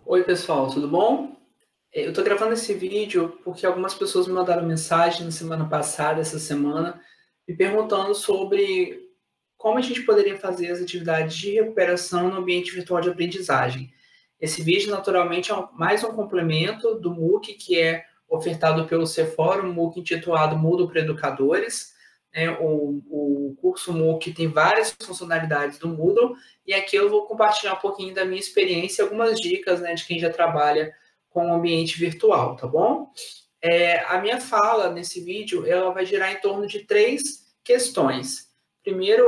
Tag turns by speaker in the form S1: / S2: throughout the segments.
S1: Oi, pessoal, tudo bom? Eu estou gravando esse vídeo porque algumas pessoas me mandaram mensagem na semana passada, essa semana, me perguntando sobre como a gente poderia fazer as atividades de recuperação no ambiente virtual de aprendizagem. Esse vídeo, naturalmente, é mais um complemento do MOOC que é ofertado pelo Ceforo, um MOOC intitulado Moodle para Educadores. O curso MOOC tem várias funcionalidades do Moodle, e aqui eu vou compartilhar um pouquinho da minha experiência e algumas dicas, né, de quem já trabalha com o ambiente virtual, tá bom? A minha fala nesse vídeo, ela vai girar em torno de três questões. Primeiro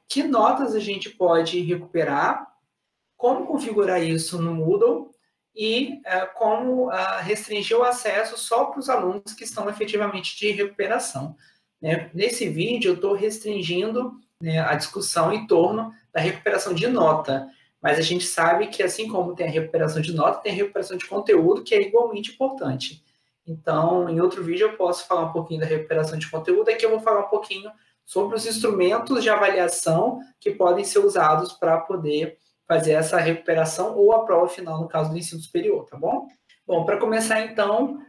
S1: que notas a gente pode recuperar, como configurar isso no Moodle e como restringir o acesso só para os alunos que estão efetivamente de recuperação. Né? Nesse vídeo, eu estou restringindo, né, a discussão em torno da recuperação de nota, mas a gente sabe que, assim como tem a recuperação de nota, tem a recuperação de conteúdo, que é igualmente importante. Então, em outro vídeo, eu posso falar um pouquinho da recuperação de conteúdo, aqui eu vou falar um pouquinho sobre os instrumentos de avaliação que podem ser usados para poder fazer essa recuperação ou a prova final, no caso do ensino superior, tá bom? Bom, para começar, então,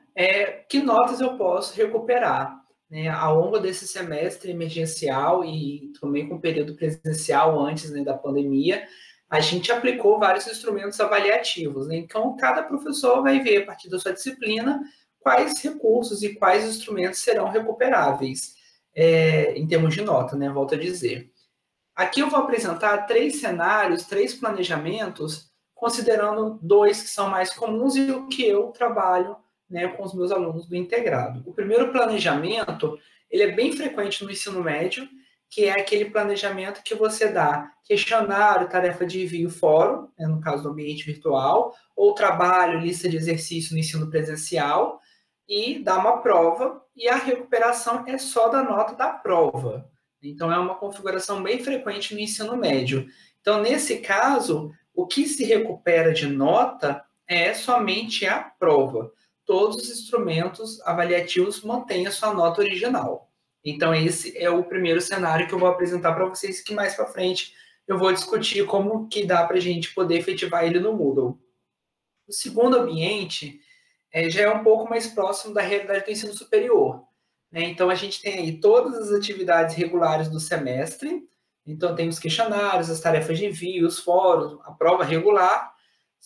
S1: que notas eu posso recuperar? Né, ao longo desse semestre emergencial e também com o período presencial antes, né, da pandemia, a gente aplicou vários instrumentos avaliativos. Né? Então, cada professor vai ver, a partir da sua disciplina, quais recursos e quais instrumentos serão recuperáveis, em termos de nota, né? Volto a dizer. Aqui eu vou apresentar três cenários, três planejamentos, considerando dois que são mais comuns e o que eu trabalho, né, com os meus alunos do integrado. O primeiro planejamento, ele é bem frequente no ensino médio, que é aquele planejamento que você dá questionário, tarefa de envio, fórum, né, no caso do ambiente virtual, ou trabalho, lista de exercício no ensino presencial, e dá uma prova, e a recuperação é só da nota da prova. Então, é uma configuração bem frequente no ensino médio. Então, nesse caso, o que se recupera de nota é somente a prova. Todos os instrumentos avaliativos mantêm a sua nota original. Então, esse é o primeiro cenário que eu vou apresentar para vocês, que mais para frente eu vou discutir como que dá para a gente poder efetivar ele no Moodle. O segundo ambiente já é um pouco mais próximo da realidade do ensino superior. Né? Então, a gente tem aí todas as atividades regulares do semestre, então tem os questionários, as tarefas de envio, os fóruns, a prova regular,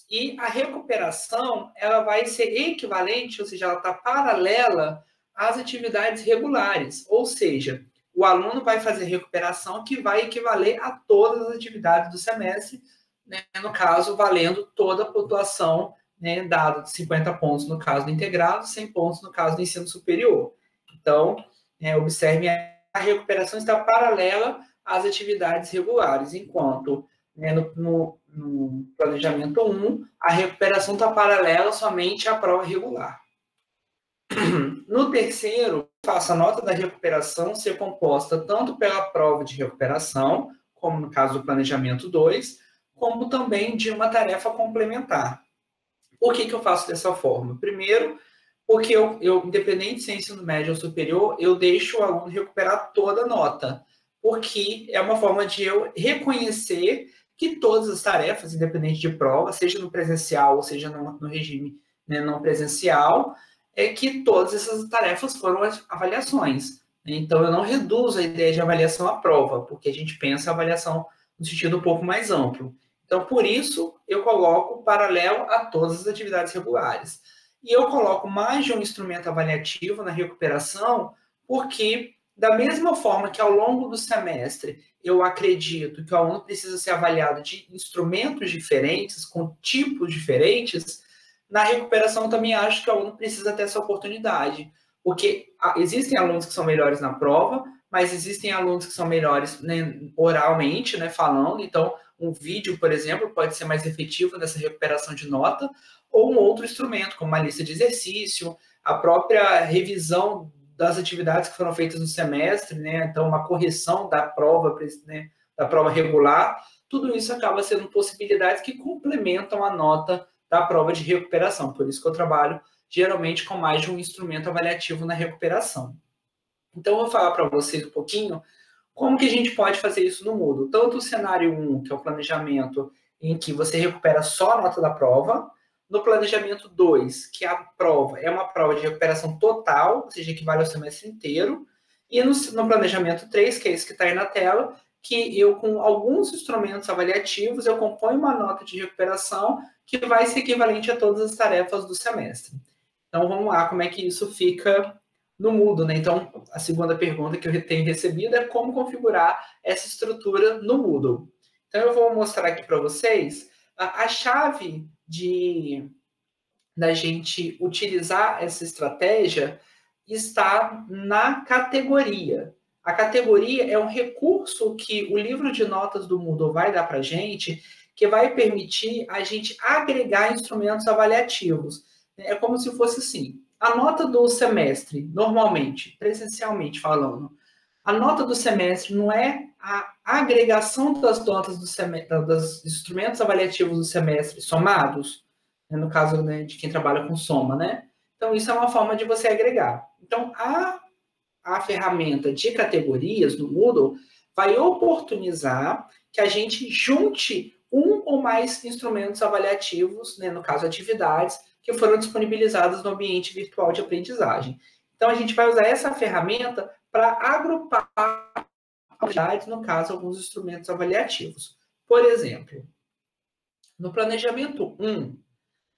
S1: e a recuperação ela vai ser equivalente, ou seja, ela está paralela às atividades regulares, ou seja, o aluno vai fazer recuperação que vai equivaler a todas as atividades do semestre, né? No caso, valendo toda a pontuação, né, dado de 50 pontos no caso do integrado, 100 pontos no caso do ensino superior. Então, observe, a recuperação está paralela às atividades regulares, enquanto, né, no planejamento 1, a recuperação está paralela somente à prova regular. No terceiro, faço a nota da recuperação ser composta tanto pela prova de recuperação, como no caso do planejamento 2, como também de uma tarefa complementar. Por que eu faço dessa forma? Primeiro, porque independente se é ensino médio ou superior, eu deixo o aluno recuperar toda a nota, porque é uma forma de eu reconhecer que todas as tarefas, independente de prova, seja no presencial ou seja no regime, né, não presencial, que todas essas tarefas foram avaliações. Então, eu não reduzo a ideia de avaliação à prova, porque a gente pensa a avaliação no sentido um pouco mais amplo. Então, por isso, eu coloco paralelo a todas as atividades regulares. E eu coloco mais de um instrumento avaliativo na recuperação, porque, da mesma forma que ao longo do semestre eu acredito que o aluno precisa ser avaliado de instrumentos diferentes, com tipos diferentes, na recuperação eu também acho que o aluno precisa ter essa oportunidade. Porque existem alunos que são melhores na prova, mas existem alunos que são melhores, né, oralmente, né, falando. Então, um vídeo, por exemplo, pode ser mais efetivo nessa recuperação de nota, ou um outro instrumento, como uma lista de exercício, a própria revisão das atividades que foram feitas no semestre, né? Então, uma correção da prova, né, da prova regular, tudo isso acaba sendo possibilidades que complementam a nota da prova de recuperação. Por isso que eu trabalho geralmente com mais de um instrumento avaliativo na recuperação. Então, eu vou falar para vocês um pouquinho como que a gente pode fazer isso no Moodle. Tanto o cenário 1, que é o planejamento, em que você recupera só a nota da prova, No planejamento 2, que a prova é uma prova de recuperação total, ou seja, equivale ao semestre inteiro. E no planejamento 3, que é esse que está aí na tela, que eu, com alguns instrumentos avaliativos, eu componho uma nota de recuperação que vai ser equivalente a todas as tarefas do semestre. Então, vamos lá, como é que isso fica no Moodle, né? Então, a segunda pergunta que eu tenho recebido é como configurar essa estrutura no Moodle. Então, eu vou mostrar aqui para vocês a chave da gente utilizar essa estratégia está na categoria. A categoria é um recurso que o livro de notas do Moodle vai dar para a gente, que vai permitir a gente agregar instrumentos avaliativos. É como se fosse assim, a nota do semestre, normalmente, presencialmente falando, a nota do semestre não é a agregação das notas do semestre, dos instrumentos avaliativos do semestre somados, né, no caso, né, de quem trabalha com soma, né? Então, isso é uma forma de você agregar. Então, a ferramenta de categorias do Moodle vai oportunizar que a gente junte um ou mais instrumentos avaliativos, né, no caso, atividades, que foram disponibilizadas no ambiente virtual de aprendizagem. Então, a gente vai usar essa ferramenta para agrupar atividades, no caso, alguns instrumentos avaliativos. Por exemplo, no planejamento 1,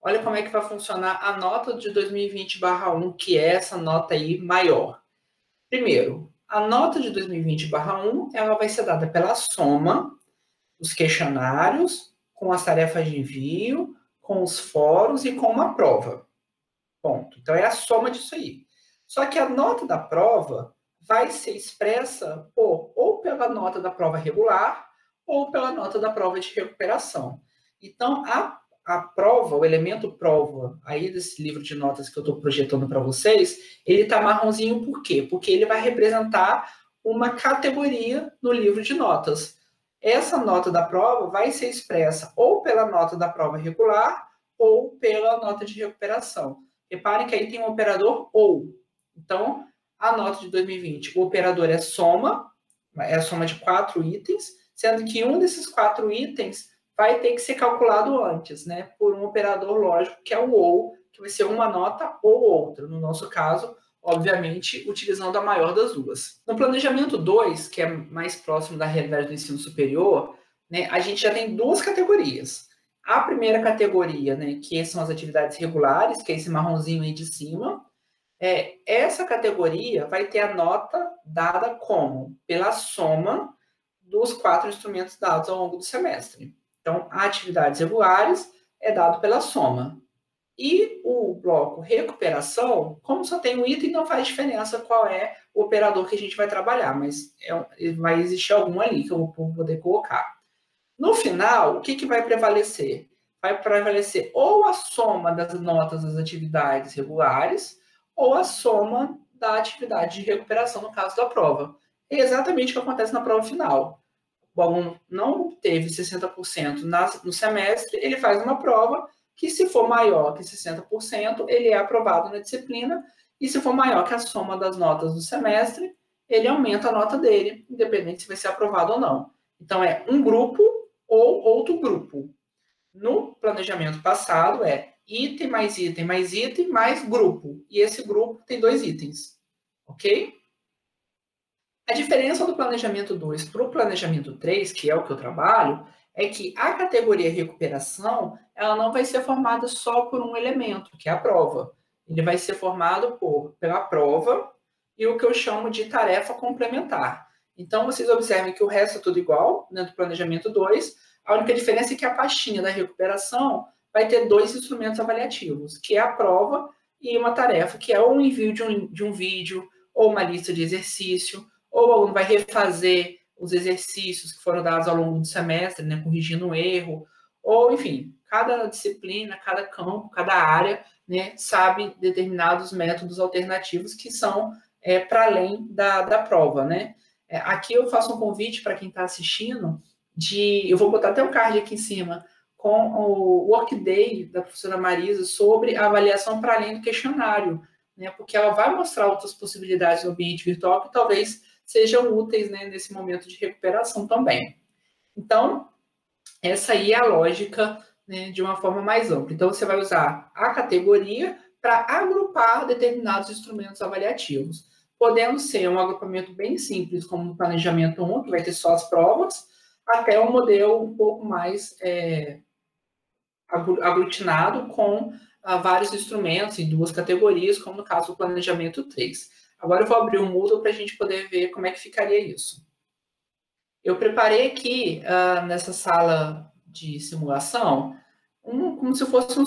S1: olha como é que vai funcionar a nota de 2020/1, que é essa nota aí maior. Primeiro, a nota de 2020/1, ela vai ser dada pela soma dos questionários, com as tarefas de envio, com os fóruns e com uma prova. Ponto. Então, é a soma disso aí. Só que a nota da prova vai ser expressa ou pela nota da prova regular ou pela nota da prova de recuperação. Então, a prova, o elemento prova aí desse livro de notas que eu estou projetando para vocês, ele está marronzinho por quê? Porque ele vai representar uma categoria no livro de notas. Essa nota da prova vai ser expressa ou pela nota da prova regular ou pela nota de recuperação. Reparem que aí tem um operador ou. Então, a nota de 2020, o operador é a soma de 4 itens, sendo que um desses 4 itens vai ter que ser calculado antes, né? Por um operador lógico, que é o ou, que vai ser uma nota ou outra. No nosso caso, obviamente, utilizando a maior das duas. No planejamento 2, que é mais próximo da realidade do ensino superior, né, a gente já tem duas categorias. A primeira categoria, né, que são as atividades regulares, que é esse marronzinho aí de cima, essa categoria vai ter a nota dada como? Pela soma dos 4 instrumentos dados ao longo do semestre. Então, atividades regulares é dado pela soma. E o bloco recuperação, como só tem um item, não faz diferença qual é o operador que a gente vai trabalhar, mas vai existir algum ali que eu vou poder colocar. No final, o que vai prevalecer? Vai prevalecer ou a soma das notas das atividades regulares ou a soma da atividade de recuperação, no caso da prova. É exatamente o que acontece na prova final. O aluno não teve 60% no semestre, ele faz uma prova que, se for maior que 60%, ele é aprovado na disciplina, e se for maior que a soma das notas do semestre, ele aumenta a nota dele, independente se vai ser aprovado ou não. Então, é um grupo ou outro grupo. No planejamento passado, é item mais item mais item mais grupo. E esse grupo tem 2 itens. Ok? A diferença do planejamento 2 para o planejamento 3, que é o que eu trabalho, é que a categoria recuperação, ela não vai ser formada só por um elemento, que é a prova. Ele vai ser formado pela prova e o que eu chamo de tarefa complementar. Então, vocês observem que o resto é tudo igual, dentro do planejamento 2. A única diferença é que a pastinha da recuperação vai ter 2 instrumentos avaliativos, que é a prova e uma tarefa, que é o envio de um vídeo ou uma lista de exercício, ou o aluno vai refazer os exercícios que foram dados ao longo do semestre, né, corrigindo um erro, ou, enfim, cada disciplina, cada campo, cada área, né, sabe determinados métodos alternativos que são para além da prova, né. Aqui eu faço um convite para quem está assistindo, eu vou botar até um card aqui em cima, com o workday da professora Marisa sobre a avaliação para além do questionário, né, porque ela vai mostrar outras possibilidades no ambiente virtual que talvez sejam úteis, né, nesse momento de recuperação também. Então, essa aí é a lógica né, de uma forma mais ampla. Então, você vai usar a categoria para agrupar determinados instrumentos avaliativos, podendo ser um agrupamento bem simples, como o planejamento 1, que vai ter só as provas, até um modelo um pouco mais aglutinado com vários instrumentos em duas categorias, como no caso do planejamento 3. Agora eu vou abrir o Moodle para a gente poder ver como é que ficaria isso. Eu preparei aqui, nessa sala de simulação, como se fosse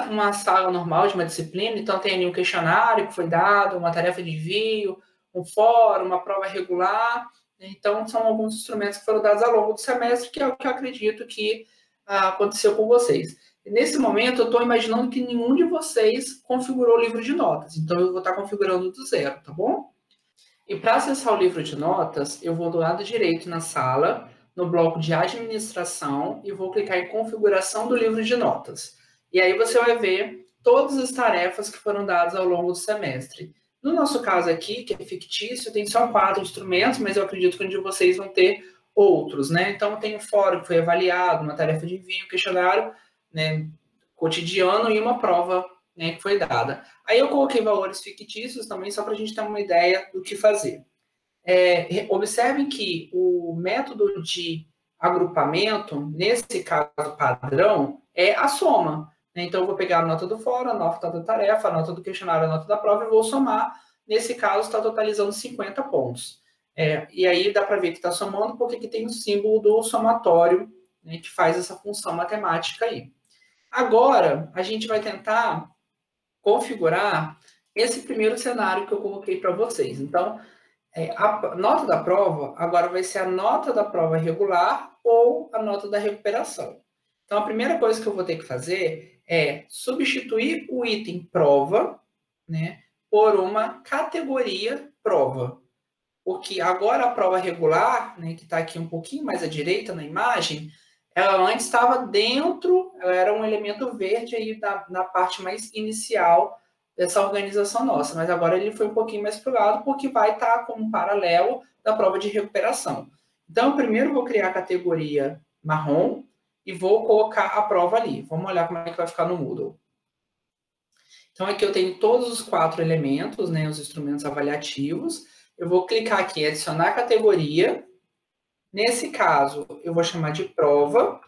S1: uma sala normal de uma disciplina. Então, tem ali um questionário que foi dado, uma tarefa de envio, um fórum, uma prova regular. Então, são alguns instrumentos que foram dados ao longo do semestre, que é o que eu acredito que aconteceu com vocês. E nesse momento, eu estou imaginando que nenhum de vocês configurou o livro de notas. Então, eu vou estar configurando do zero, tá bom? E para acessar o livro de notas, eu vou do lado direito na sala, no bloco de administração, e vou clicar em configuração do livro de notas. E aí você vai ver todas as tarefas que foram dadas ao longo do semestre. No nosso caso aqui, que é fictício, tem só 4 instrumentos, mas eu acredito que um de vocês vão ter outros, né? Então, tem um fórum que foi avaliado, uma tarefa de envio, um questionário, né, cotidiano e uma prova, né, que foi dada. Aí eu coloquei valores fictícios também, só para a gente ter uma ideia do que fazer. Observem que o método de agrupamento, nesse caso padrão, é a soma. Né? Então, eu vou pegar a nota do fórum, a nota da tarefa, a nota do questionário, a nota da prova, e vou somar. Nesse caso, está totalizando 50 pontos. E aí dá para ver que está somando, porque aqui tem o símbolo do somatório, né, que faz essa função matemática aí. Agora, a gente vai tentar configurar esse primeiro cenário que eu coloquei para vocês. Então, a nota da prova agora vai ser a nota da prova regular ou a nota da recuperação. Então, a primeira coisa que eu vou ter que fazer é substituir o item prova, né, por uma categoria prova. Porque agora a prova regular, né, que está aqui um pouquinho mais à direita na imagem, ela antes estava dentro, ela era um elemento verde aí na parte mais inicial dessa organização nossa, mas agora ele foi um pouquinho mais para o lado, porque vai estar como um paralelo da prova de recuperação. Então, eu primeiro vou criar a categoria marrom e vou colocar a prova ali. Vamos olhar como é que vai ficar no Moodle. Então, aqui eu tenho todos os 4 elementos, né, os instrumentos avaliativos. Eu vou clicar aqui em adicionar categoria. Nesse caso, eu vou chamar de prova.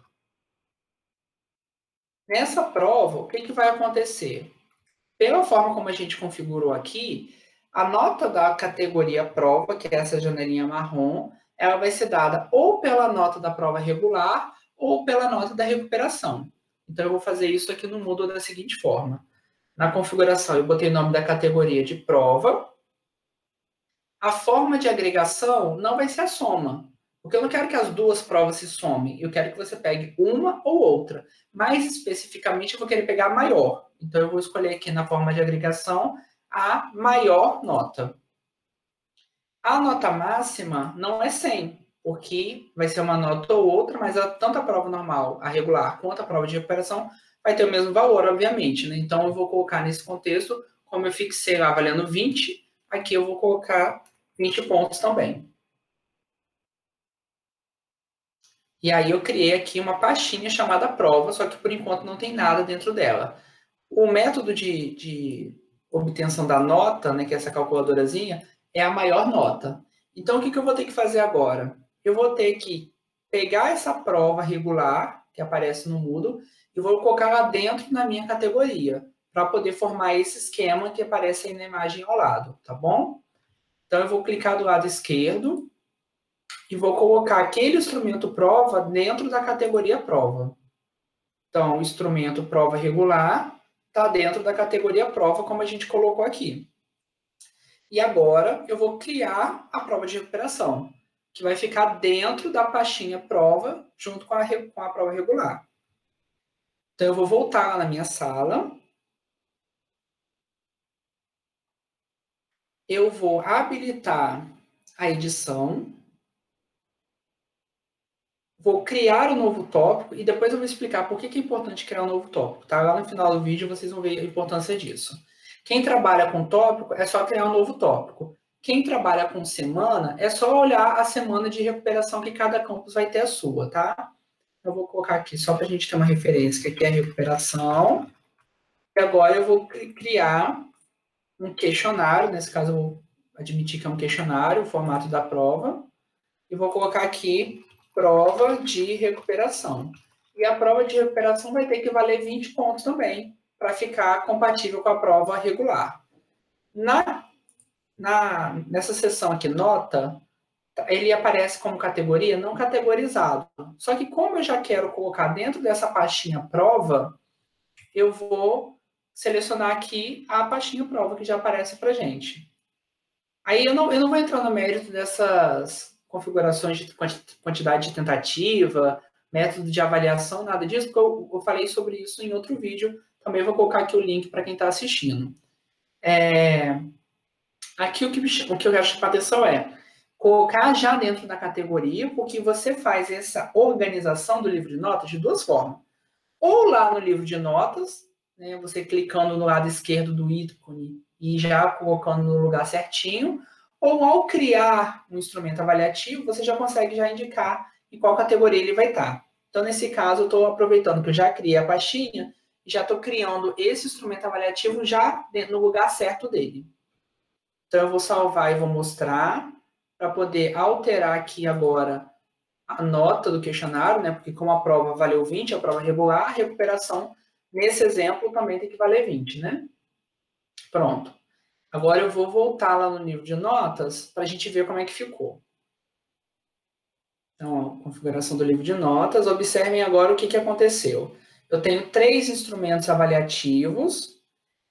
S1: Nessa prova, o que vai acontecer? Pela forma como a gente configurou aqui, a nota da categoria prova, que é essa janelinha marrom, ela vai ser dada ou pela nota da prova regular ou pela nota da recuperação. Então, eu vou fazer isso aqui no Moodle da seguinte forma. Na configuração, eu botei o nome da categoria de prova. A forma de agregação não vai ser a soma, porque eu não quero que as duas provas se somem, eu quero que você pegue uma ou outra. Mais especificamente, eu vou querer pegar a maior. Então, eu vou escolher aqui na forma de agregação a maior nota. A nota máxima não é 100, porque vai ser uma nota ou outra, mas tanto a prova normal, a regular, quanto a prova de recuperação vai ter o mesmo valor, obviamente. Né? Então, eu vou colocar nesse contexto, como eu fixei lá valendo 20, aqui eu vou colocar 20 pontos também. E aí eu criei aqui uma pastinha chamada prova, só que por enquanto não tem nada dentro dela. O método de obtenção da nota, né, que é essa calculadorazinha, é a maior nota. Então, o que eu vou ter que fazer agora? Eu vou ter que pegar essa prova regular, que aparece no Moodle, e vou colocar lá dentro na minha categoria, para poder formar esse esquema que aparece aí na imagem ao lado, tá bom? Então, eu vou clicar do lado esquerdo e vou colocar aquele instrumento prova dentro da categoria prova. Então, o instrumento prova regular está dentro da categoria prova, como a gente colocou aqui. E agora, eu vou criar a prova de recuperação, que vai ficar dentro da pastinha prova, junto com a prova regular. Então, eu vou voltar lá na minha sala. Eu vou habilitar a edição. Vou criar um novo tópico e depois eu vou explicar por que é importante criar um novo tópico, tá? Lá no final do vídeo vocês vão ver a importância disso. Quem trabalha com tópico é só criar um novo tópico. Quem trabalha com semana é só olhar a semana de recuperação que cada campus vai ter a sua, tá? Eu vou colocar aqui só para a gente ter uma referência, que aqui é a recuperação. E agora eu vou criar um questionário, nesse caso eu vou admitir que é um questionário, o formato da prova, e vou colocar aqui prova de recuperação. E a prova de recuperação vai ter que valer 20 pontos também, para ficar compatível com a prova regular. Nessa seção aqui, nota, ele aparece como categoria não categorizado. Só que como eu já quero colocar dentro dessa pastinha prova, eu vou selecionar aqui a pastinha prova que já aparece para gente. Aí eu não vou entrar no mérito dessas configurações de quantidade de tentativa, método de avaliação, nada disso, porque eu falei sobre isso em outro vídeo. Também vou colocar aqui o link para quem está assistindo. Aqui o que eu quero chamar a atenção é colocar já dentro da categoria, porque você faz essa organização do livro de notas de duas formas. Ou lá no livro de notas, né, você clicando no lado esquerdo do ícone e já colocando no lugar certinho, ou ao criar um instrumento avaliativo, você já consegue já indicar em qual categoria ele vai estar. Então, nesse caso, eu estou aproveitando que eu já criei a pastinha e já estou criando esse instrumento avaliativo já no lugar certo dele. Então, eu vou salvar e vou mostrar para poder alterar aqui agora a nota do questionário, né? Porque como a prova valeu 20, a prova regular, a recuperação, nesse exemplo, também tem que valer 20, né? Pronto. Agora eu vou voltar lá no livro de notas para a gente ver como é que ficou. Então, ó, configuração do livro de notas. Observem agora o que aconteceu. Eu tenho 3 instrumentos avaliativos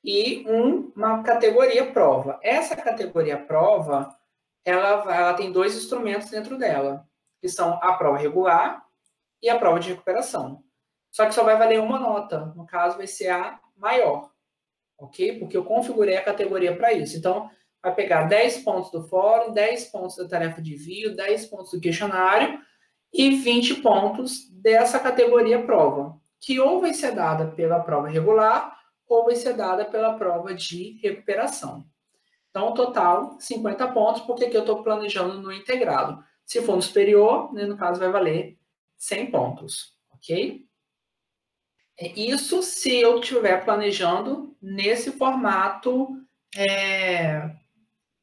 S1: e uma categoria prova. Essa categoria prova, ela tem 2 instrumentos dentro dela, que são a prova regular e a prova de recuperação. Só que só vai valer uma nota. No caso, vai ser a maior. Ok? Porque eu configurei a categoria para isso. Então, vai pegar 10 pontos do fórum, 10 pontos da tarefa de envio, 10 pontos do questionário e 20 pontos dessa categoria prova, que ou vai ser dada pela prova regular ou vai ser dada pela prova de recuperação. Então, total, 50 pontos, porque aqui eu estou planejando no integrado. Se for no superior, né, no caso, vai valer 100 pontos, ok? Isso se eu estiver planejando nesse formato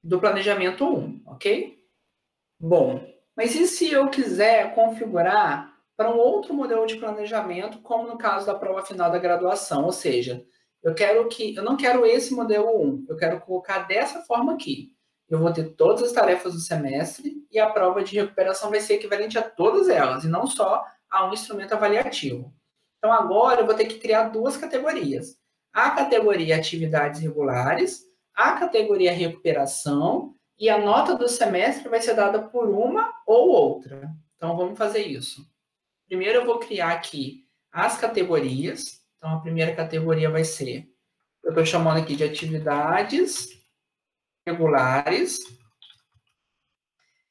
S1: do planejamento 1, ok? Bom, mas e se eu quiser configurar para um outro modelo de planejamento, como no caso da prova final da graduação, ou seja, eu não quero esse modelo 1, eu quero colocar dessa forma aqui. Eu vou ter todas as tarefas do semestre e a prova de recuperação vai ser equivalente a todas elas, e não só a um instrumento avaliativo. Então, agora eu vou ter que criar 2 categorias. A categoria atividades regulares, a categoria recuperação, e a nota do semestre vai ser dada por uma ou outra. Então, vamos fazer isso. Primeiro, eu vou criar aqui as categorias. Então, a primeira categoria vai ser, eu estou chamando aqui de atividades regulares.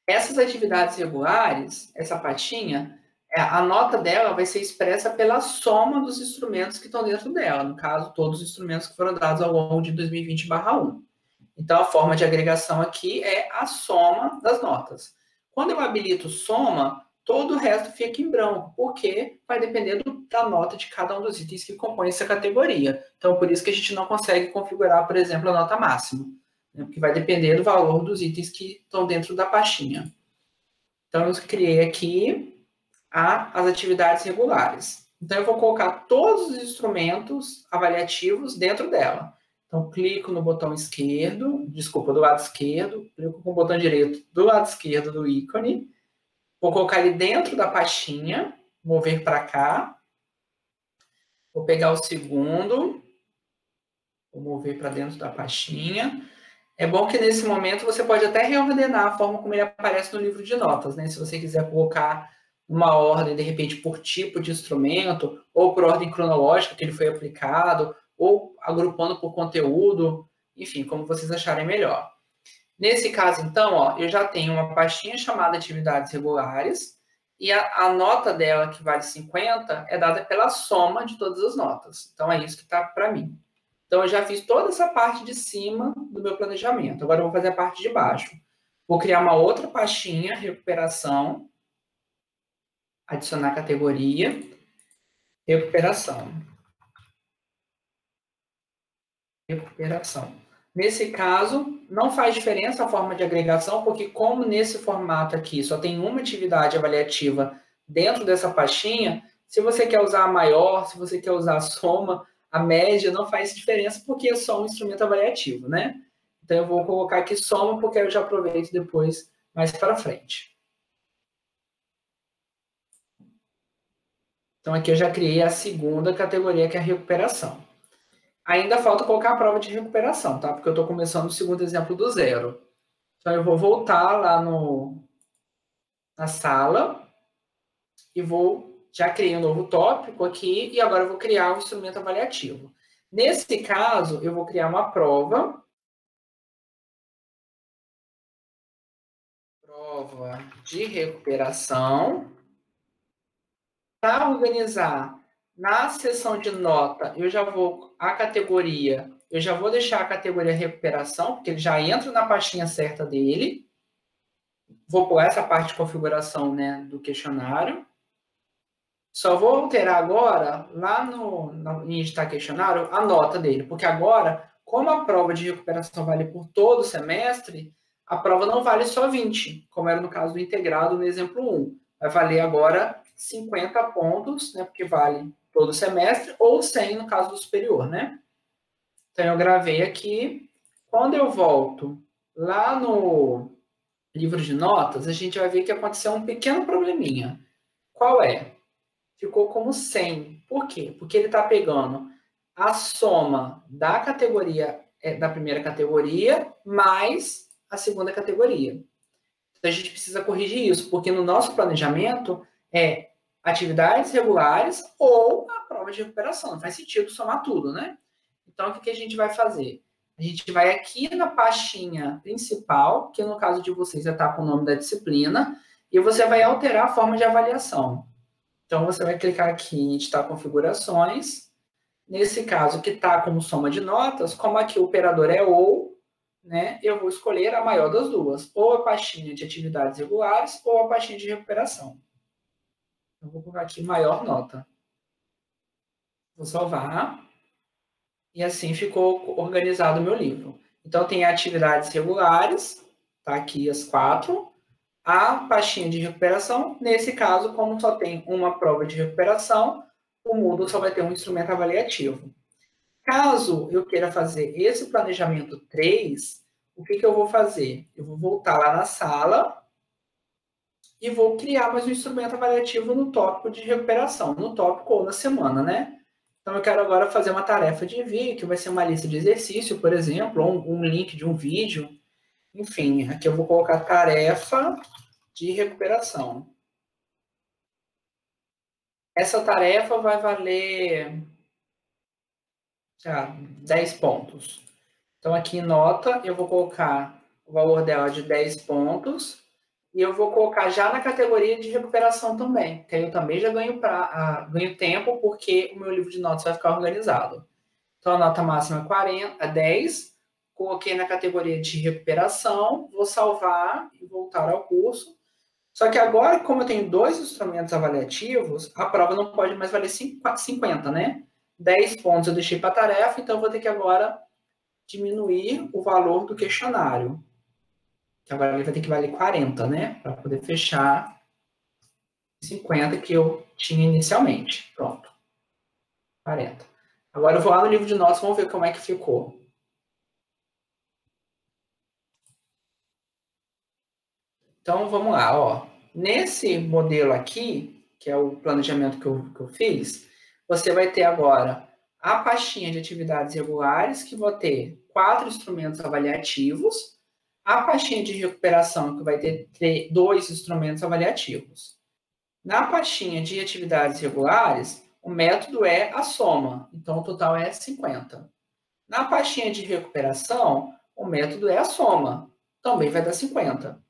S1: Essas atividades regulares, essa patinha, a nota dela vai ser expressa pela soma dos instrumentos que estão dentro dela. No caso, todos os instrumentos que foram dados ao longo de 2020/1. Então, a forma de agregação aqui é a soma das notas. Quando eu habilito soma, todo o resto fica em branco, porque vai depender da nota de cada um dos itens que compõem essa categoria. Então, por isso que a gente não consegue configurar, por exemplo, a nota máxima, né? Porque vai depender do valor dos itens que estão dentro da pastinha. Então, eu criei aqui as atividades regulares. Então, eu vou colocar todos os instrumentos avaliativos dentro dela. Então, clico no botão esquerdo, desculpa, do lado esquerdo, clico com o botão direito do lado esquerdo do ícone, vou colocar ele dentro da pastinha, mover para cá, vou pegar o segundo, vou mover para dentro da pastinha. É bom que nesse momento você pode até reordenar a forma como ele aparece no livro de notas, né? Se você quiser colocar uma ordem, de repente, por tipo de instrumento, ou por ordem cronológica que ele foi aplicado, ou agrupando por conteúdo, enfim, como vocês acharem melhor. Nesse caso, então, ó, eu já tenho uma pastinha chamada atividades regulares, e a nota dela, que vale 50, é dada pela soma de todas as notas. Então, é isso que está para mim. Então, eu já fiz toda essa parte de cima do meu planejamento. Agora, eu vou fazer a parte de baixo. Vou criar uma outra pastinha, recuperação. adicionar categoria, recuperação. Recuperação. Nesse caso, não faz diferença a forma de agregação, porque como nesse formato aqui só tem uma atividade avaliativa dentro dessa pastinha, se você quer usar a maior, se você quer usar a soma, a média, não faz diferença, porque é só um instrumento avaliativo, né? Então, eu vou colocar aqui soma, porque eu já aproveito depois, mais para frente. Então, aqui eu já criei a segunda categoria, que é a recuperação. Ainda falta colocar a prova de recuperação, tá? Porque eu estou começando o segundo exemplo do zero. Então, eu vou voltar lá na sala e já criei um novo tópico aqui e agora eu vou criar um instrumento avaliativo. Nesse caso, eu vou criar uma prova de recuperação. Para organizar na seção de nota, eu já vou deixar a categoria recuperação, porque ele já entra na pastinha certa dele. Vou pular essa parte de configuração, né, do questionário. Só vou alterar agora, lá em editar questionário, a nota dele, porque agora, como a prova de recuperação vale por todo o semestre, a prova não vale só 20, como era no caso do integrado no exemplo 1. Vai valer agora 50 pontos, né, porque vale todo o semestre, ou 100 no caso do superior, né? Então, eu gravei aqui. Quando eu volto lá no livro de notas, a gente vai ver que aconteceu um pequeno probleminha. Qual é? Ficou como 100. Por quê? Porque ele está pegando a soma da categoria, da primeira categoria, mais a segunda categoria. Então, a gente precisa corrigir isso, porque no nosso planejamento é atividades regulares ou a prova de recuperação. Não faz sentido somar tudo, né? Então, o que a gente vai fazer? A gente vai aqui na pastinha principal, que no caso de vocês já está com o nome da disciplina, e você vai alterar a forma de avaliação. Então, você vai clicar aqui em editar configurações. Nesse caso, que está como soma de notas, como aqui o operador é ou, né, eu vou escolher a maior das duas, ou a pastinha de atividades regulares ou a pastinha de recuperação. Eu vou colocar aqui maior nota. Vou salvar. E assim ficou organizado o meu livro. Então, tem atividades regulares, tá aqui as 4. A pastinha de recuperação, nesse caso, como só tem uma prova de recuperação, o Moodle só vai ter um instrumento avaliativo. Caso eu queira fazer esse planejamento 3, o que eu vou fazer? Eu vou voltar lá na sala e vou criar mais um instrumento avaliativo no tópico de recuperação, no tópico ou na semana, né? Então, eu quero agora fazer uma tarefa de envio, que vai ser uma lista de exercício, por exemplo, ou um link de um vídeo. Enfim, aqui eu vou colocar tarefa de recuperação. Essa tarefa vai valer 10 pontos. Então, aqui em nota, eu vou colocar o valor dela de 10 pontos e eu vou colocar já na categoria de recuperação também, que aí eu também já ganho tempo, porque o meu livro de notas vai ficar organizado. Então, a nota máxima é 10, coloquei na categoria de recuperação, vou salvar e voltar ao curso. Só que agora, como eu tenho 2 instrumentos avaliativos, a prova não pode mais valer 50, né? 10 pontos eu deixei para a tarefa, então eu vou ter que agora diminuir o valor do questionário. Que agora ele vai ter que valer 40, né? Para poder fechar 50 que eu tinha inicialmente. Pronto. 40. Agora eu vou lá no livro de notas, vamos ver como é que ficou. Então, vamos lá, ó. Nesse modelo aqui, que é o planejamento que eu fiz, você vai ter agora a pastinha de atividades regulares, que vai ter 4 instrumentos avaliativos, a pastinha de recuperação, que vai ter 2 instrumentos avaliativos. Na pastinha de atividades regulares, o método é a soma, então o total é 50. Na pastinha de recuperação, o método é a soma, também vai dar 50.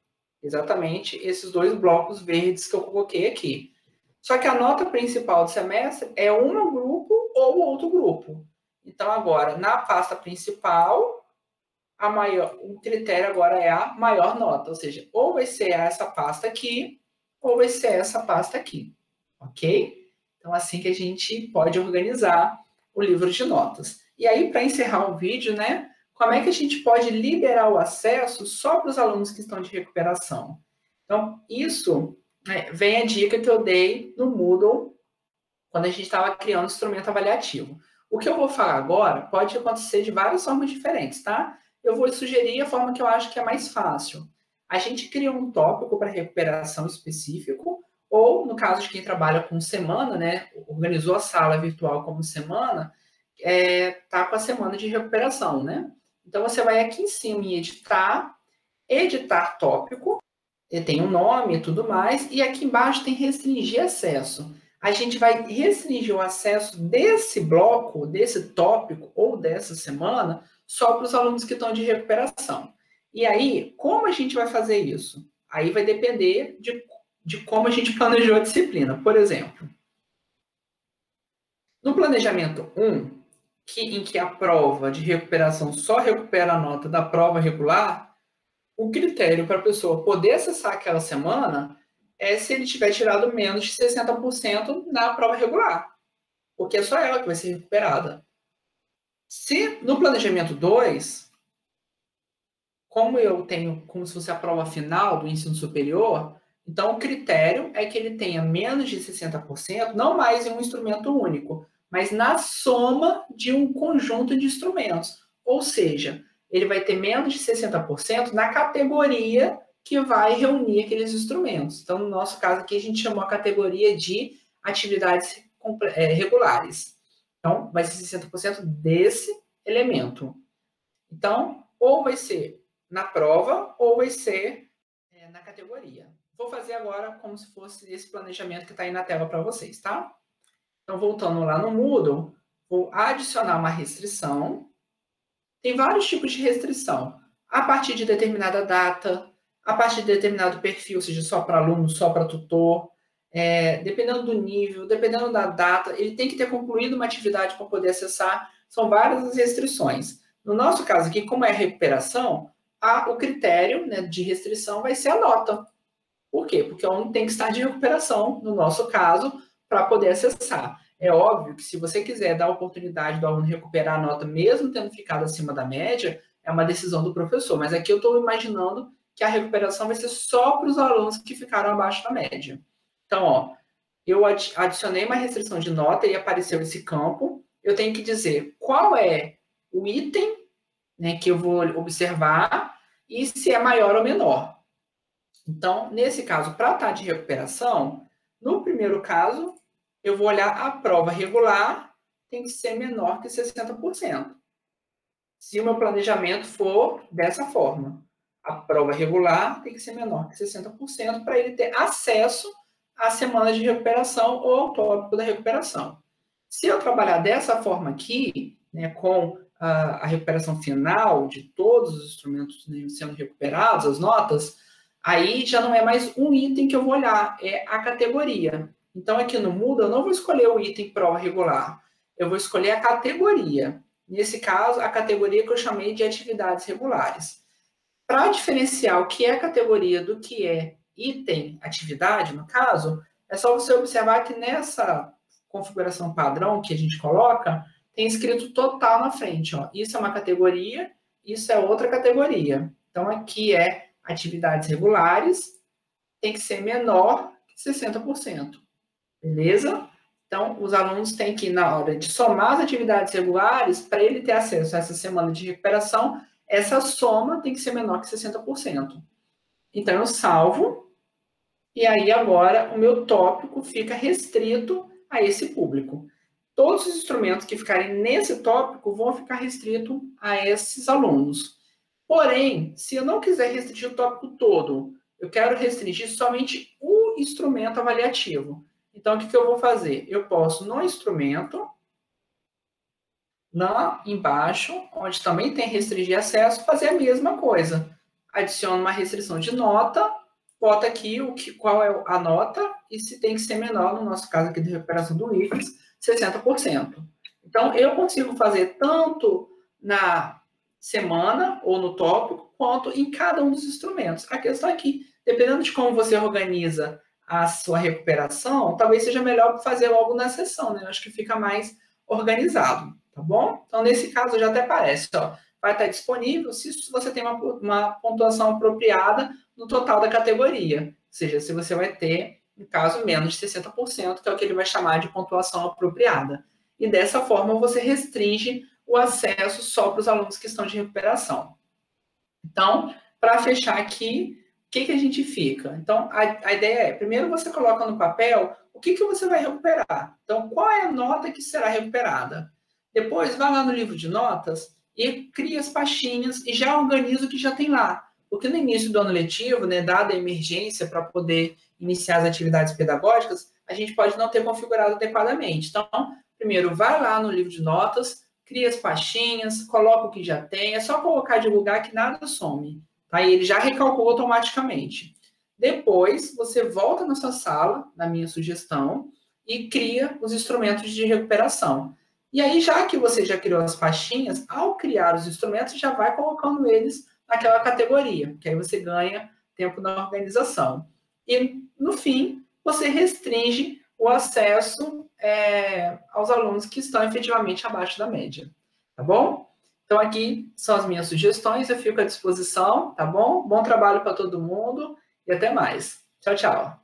S1: Exatamente esses 2 blocos verdes que eu coloquei aqui. Só que a nota principal do semestre é um grupo ou outro grupo. Então, agora, na pasta principal, o critério agora é a maior nota. Ou seja, ou vai ser essa pasta aqui, ou vai ser essa pasta aqui. ok? Então, assim que a gente pode organizar o livro de notas. E aí, para encerrar o vídeo, né, como é que a gente pode liberar o acesso só para os alunos que estão de recuperação? Então, isso, né, vem a dica que eu dei no Moodle, quando a gente estava criando o instrumento avaliativo. O que eu vou falar agora pode acontecer de várias formas diferentes, tá? Eu vou sugerir a forma que eu acho que é mais fácil. A gente cria um tópico para recuperação específico, ou no caso de quem trabalha com semana, né, organizou a sala virtual como semana, tá com a semana de recuperação, né? Então você vai aqui em cima em editar tópico, ele tem um nome e tudo mais, e aqui embaixo tem restringir acesso. A gente vai restringir o acesso desse bloco, desse tópico ou dessa semana, só para os alunos que estão de recuperação. E aí, como a gente vai fazer isso? Aí vai depender de como a gente planejou a disciplina. Por exemplo, no planejamento 1, em que a prova de recuperação só recupera a nota da prova regular, o critério para a pessoa poder acessar aquela semana é se ele tiver tirado menos de 60% na prova regular, porque é só ela que vai ser recuperada. Se no planejamento 2, como eu tenho como se fosse a prova final do ensino superior, então o critério é que ele tenha menos de 60%, não mais em um instrumento único, mas na soma de um conjunto de instrumentos. Ou seja, ele vai ter menos de 60% na categoria que vai reunir aqueles instrumentos. Então, no nosso caso aqui, a gente chamou a categoria de atividades regulares. Então, vai ser 60% desse elemento. Então, ou vai ser na prova, ou vai ser na categoria. Vou fazer agora como se fosse esse planejamento que está aí na tela para vocês, tá? Então, voltando lá no Moodle, vou adicionar uma restrição. Tem vários tipos de restrição. A partir de determinada data, a partir de determinado perfil, seja só para aluno, só para tutor, dependendo do nível, dependendo da data, ele tem que ter concluído uma atividade para poder acessar. São várias as restrições. No nosso caso aqui, como é recuperação, o critério, né, de restrição vai ser a nota. Por quê? Porque o aluno tem que estar de recuperação, no nosso caso, para poder acessar. É óbvio que se você quiser dar a oportunidade do aluno recuperar a nota, mesmo tendo ficado acima da média, é uma decisão do professor. Mas aqui eu estou imaginando que a recuperação vai ser só para os alunos que ficaram abaixo da média. Então, ó, eu adicionei uma restrição de nota e apareceu esse campo. Eu tenho que dizer qual é o item, né, que eu vou observar e se é maior ou menor. Então, nesse caso, para estar de recuperação, no primeiro caso, eu vou olhar a prova regular, tem que ser menor que 60%. Se o meu planejamento for dessa forma, a prova regular tem que ser menor que 60% para ele ter acesso à semana de recuperação ou ao tópico da recuperação. Se eu trabalhar dessa forma aqui, né, com a recuperação final de todos os instrumentos, né, sendo recuperados, as notas, aí já não é mais um item que eu vou olhar, é a categoria. Então, aqui no Moodle, eu não vou escolher o item prova regular, eu vou escolher a categoria. Nesse caso, a categoria que eu chamei de atividades regulares. Para diferenciar o que é categoria do que é item, atividade, no caso, é só você observar que nessa configuração padrão que a gente coloca, tem escrito total na frente. Ó. Isso é uma categoria, isso é outra categoria. Então, aqui é atividades regulares, tem que ser menor que 60%. Beleza? Então, os alunos têm que, na hora de somar as atividades regulares, para ele ter acesso a essa semana de recuperação, essa soma tem que ser menor que 60%. Então, eu salvo, e aí agora o meu tópico fica restrito a esse público. Todos os instrumentos que ficarem nesse tópico vão ficar restritos a esses alunos. Porém, se eu não quiser restringir o tópico todo, eu quero restringir somente o instrumento avaliativo. Então, o que eu vou fazer? Eu posso, no instrumento, lá embaixo, onde também tem restringir acesso, fazer a mesma coisa. Adiciono uma restrição de nota, bota aqui qual é a nota e se tem que ser menor, no nosso caso aqui de recuperação do IFES, 60%. Então, eu consigo fazer tanto na semana ou no tópico, quanto em cada um dos instrumentos. A questão é que, dependendo de como você organiza a sua recuperação, talvez seja melhor fazer logo na sessão, né? Eu acho que fica mais organizado, tá bom? Então, nesse caso, já até parece, ó, vai estar disponível se você tem uma pontuação apropriada no total da categoria. Ou seja, se você vai ter, no caso, menos de 60%, que é o que ele vai chamar de pontuação apropriada. E dessa forma, você restringe o acesso só para os alunos que estão de recuperação. Então, para fechar aqui, o que a gente fica? Então, a ideia é, primeiro você coloca no papel o que você vai recuperar. Então, qual é a nota que será recuperada? Depois, vai lá no livro de notas e cria as pastinhas e já organiza o que já tem lá. Porque no início do ano letivo, né, dada a emergência para poder iniciar as atividades pedagógicas, a gente pode não ter configurado adequadamente. Então, primeiro, vai lá no livro de notas, cria as pastinhas, coloca o que já tem, é só colocar e divulgar que nada some, tá? E ele já recalcula automaticamente. Depois, você volta na sua sala, na minha sugestão, e cria os instrumentos de recuperação. E aí, já que você já criou as pastinhas, ao criar os instrumentos, já vai colocando eles naquela categoria, que aí você ganha tempo na organização. E, no fim, você restringe o acesso aos alunos que estão efetivamente abaixo da média, tá bom? Então, aqui são as minhas sugestões, eu fico à disposição, tá bom? Bom trabalho para todo mundo e até mais. Tchau, tchau.